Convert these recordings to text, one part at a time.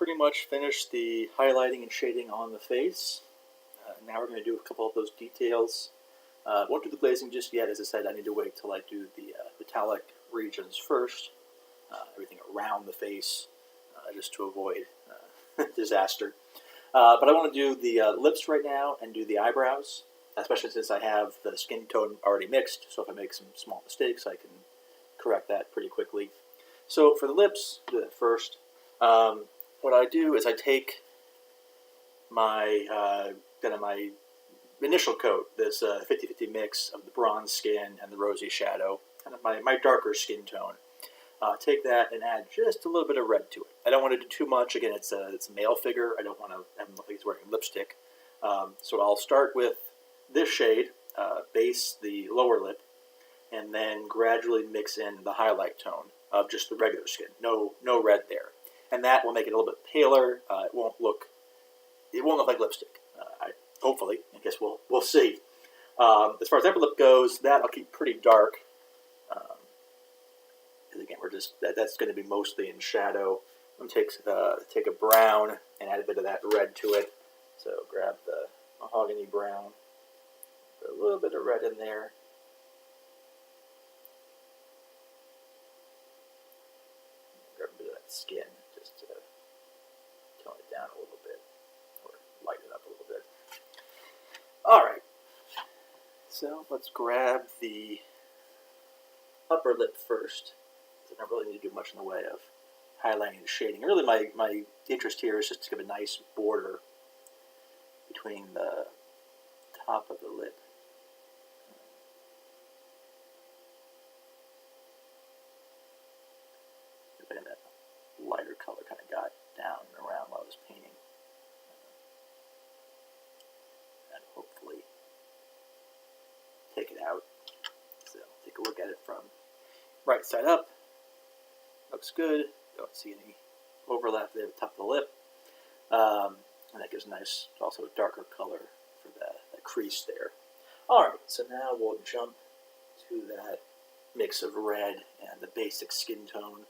pretty much finished the highlighting and shading on the face. Now we're going to do a couple of those details. Won't do the glazing just yet. As I said, I need to wait till I do the metallic regions first. Everything around the face, just to avoid disaster. But I want to do the lips right now and do the eyebrows, especially since I have the skin tone already mixed. So if I make some small mistakes, I can correct that pretty quickly. So for the lips, do that first. What I do is I take my my initial coat, this 50-50 mix of the bronze skin and the rosy shadow, kind of my darker skin tone. Take that and add just a little bit of red to it. I don't want to do too much. Again, it's a male figure. I don't want to have him look like he's wearing lipstick. So I'll start with this shade, base the lower lip, and then gradually mix in the highlight tone of just the regular skin. No red there. And that will make it a little bit paler. It won't look like lipstick. Hopefully, I guess we'll see. As far as upper lip goes, that I'll keep pretty dark. Again, that's going to be mostly in shadow. I'm going to take a brown and add a bit of that red to it. So grab the mahogany brown, put a little bit of red in there. Grab a bit of that skin just to tone it down a little bit, or lighten it up a little bit. All right. So let's grab the upper lip first. I don't really need to do much in the way of highlighting and shading. Really, my interest here is just to give a nice border between the top of the lip. And that lighter color kind of got down and around while I was painting. And hopefully take it out. So take a look at it from right side up. Looks good. Don't see any overlap there at the top of the lip. And that gives a nice, also a darker color for that crease there. All right, so now we'll jump to that mix of red and the basic skin tone.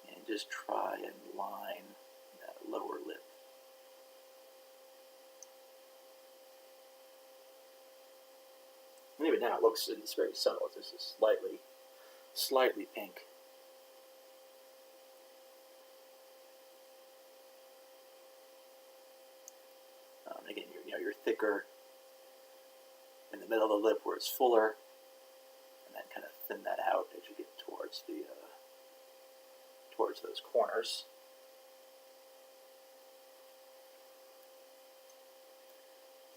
And just try and line that lower lip. And even now it's very subtle. It's just slightly pink. Again, you're thicker in the middle of the lip where it's fuller, and then kind of thin that out as you get towards those corners.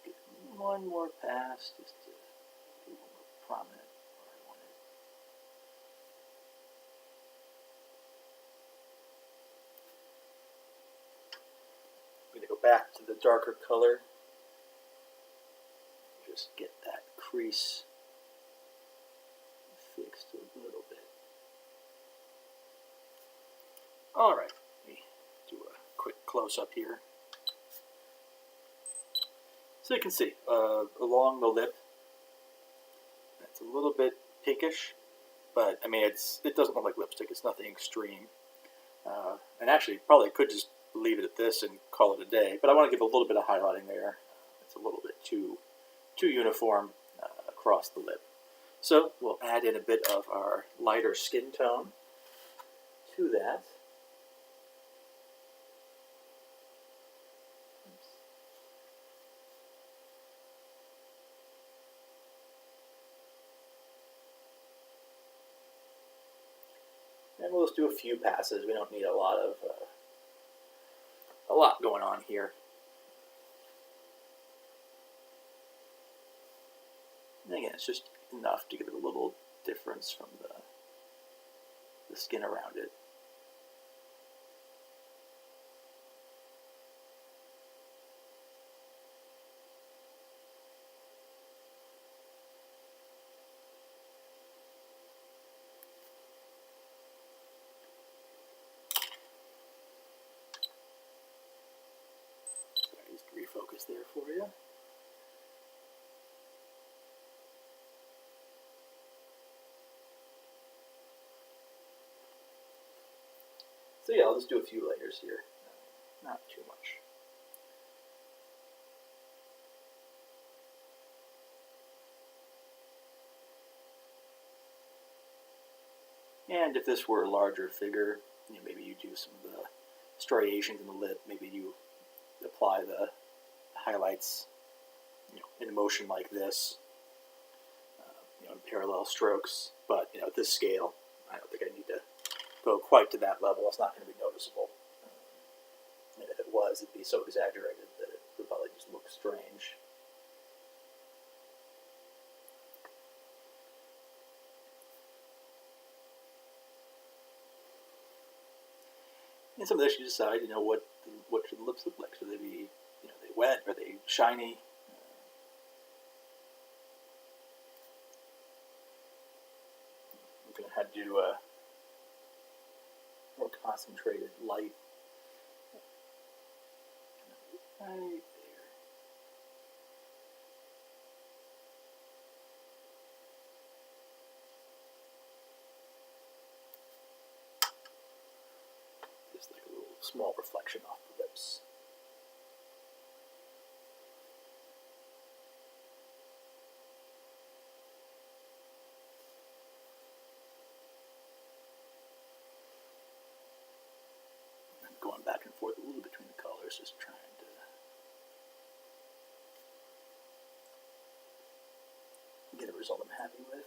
Get one more pass just to be more prominent. Back to the darker color. Just get that crease fixed a little bit. All right, let me do a quick close-up here. So you can see along the lip, it's a little bit pinkish, but I mean it doesn't look like lipstick. It's nothing extreme, and actually probably could just leave it at this and call it a day, but I want to give a little bit of highlighting there. It's a little bit too uniform across the lip. So we'll add in a bit of our lighter skin tone to that. And we'll just do a few passes. We don't need a lot going on here. And again, it's just enough to give it a little difference from the skin around it. Refocus there for you. So yeah, I'll just do a few layers here, not too much. And if this were a larger figure, maybe you do some of the striations in the lip. Maybe you apply the highlights, in a motion like this, in parallel strokes. But at this scale, I don't think I need to go quite to that level. It's not going to be noticeable. And if it was, it'd be so exaggerated that it would probably just look strange. And some of this you decide, what should the lips look like? Should they be, are they wet? Are they shiny? I'm going to have to do a more concentrated light right there. Just like a little small reflection off the lips. I'm going back and forth a little between the colors, just trying to get a result I'm happy with.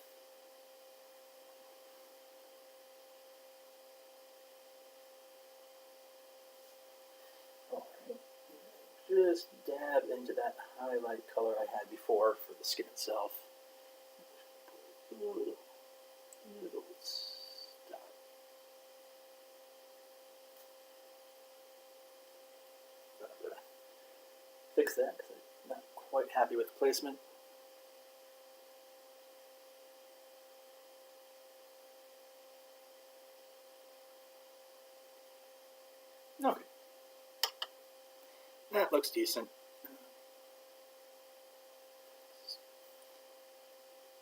Just dab into that highlight color I had before for the skin itself. Put a little dot. So I'm going to fix that because I'm not quite happy with the placement. Okay. That looks decent.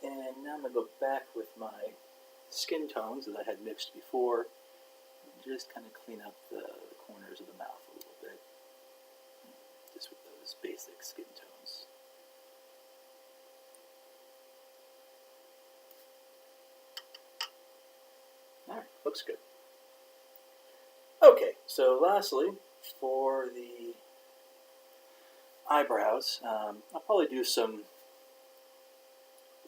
And now I'm going to go back with my skin tones that I had mixed before and just kind of clean up the corners of the mouth a little bit, just with those basic skin tones. Alright, looks good. Okay, so lastly, for the eyebrows, I'll probably do some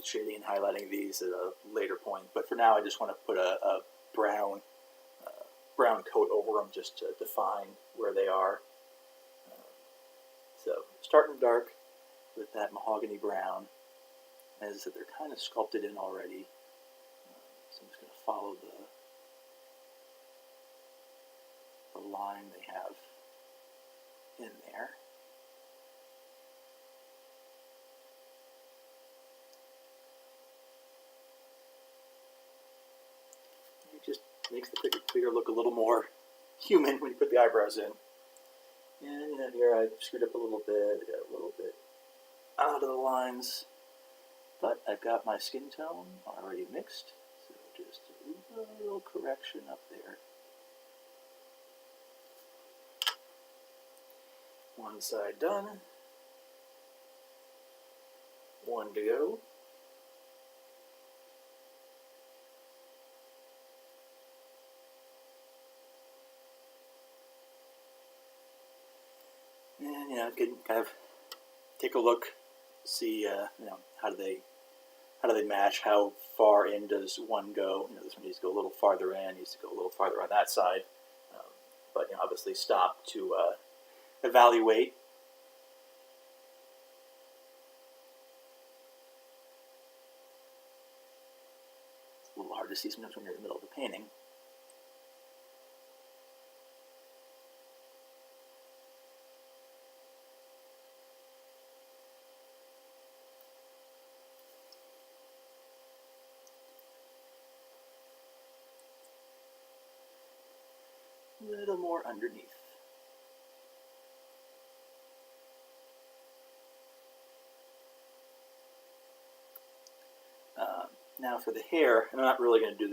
shading and highlighting these at a later point, but for now I just want to put a brown coat over them just to define where they are. So starting dark with that mahogany brown. As I said, they're kind of sculpted in already, so I'm just going to follow the line they have in there. It just makes the figure look a little more human when you put the eyebrows in. And here I screwed up a little bit, I got a little bit out of the lines, but I've got my skin tone already mixed, so just a little correction up there. One side done, one to go. And you can kind of take a look, see how do they match? How far in does one go? This one needs to go a little farther in, needs to go a little farther on that side. But obviously stop to evaluate. It's a little hard to see sometimes when you're in the middle of the painting. A little more underneath. Now for the hair, and I'm not really going to do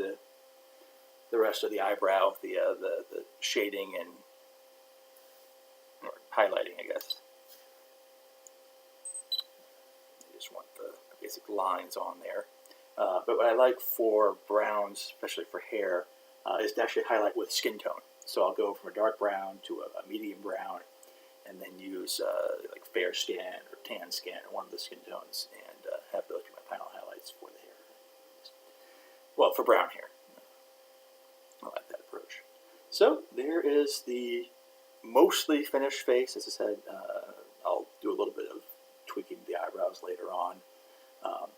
the rest of the eyebrow, the shading and or highlighting, I guess. I just want the basic lines on there. But what I like for browns, especially for hair, is to actually highlight with skin tone. So I'll go from a dark brown to a medium brown, and then use like fair skin or tan skin, or one of the skin tones, and have those be my final highlights for the hair. Well, for brown hair. I like that approach. So there is the mostly finished face. As I said, I'll do a little bit of tweaking the eyebrows later on.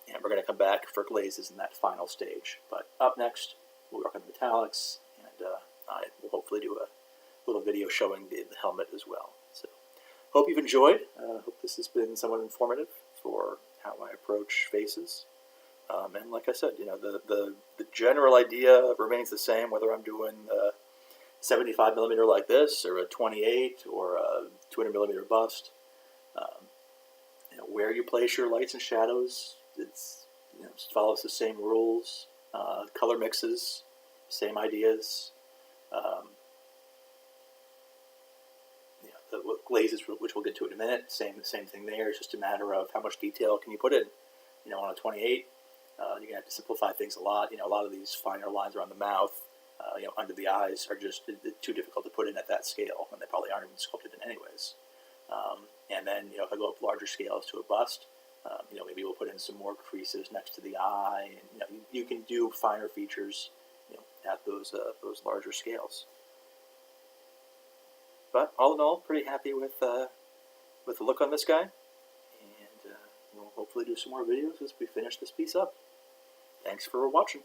And we're going to come back for glazes in that final stage. But up next, we'll work on the metallics, and I will hopefully do a little video showing the helmet as well. So hope you've enjoyed. Hope this has been somewhat informative for how I approach faces. And like I said, the general idea remains the same, whether I'm doing a 75 millimeter like this, or a 28, or a 200 millimeter bust. Where you place your lights and shadows, it's just follows the same rules. Color mixes, same ideas. The glazes, which we'll get to in a minute, same thing there. It's just a matter of how much detail can you put in. On a 28, you're gonna have to simplify things a lot. A lot of these finer lines around the mouth, under the eyes, are just too difficult to put in at that scale, and they probably aren't even sculpted in anyways. And then, if I go up larger scales to a bust, maybe we'll put in some more creases next to the eye, and you can do finer features, at those larger scales. But all in all, pretty happy with the look on this guy, and we'll hopefully do some more videos as we finish this piece up. Thanks for watching.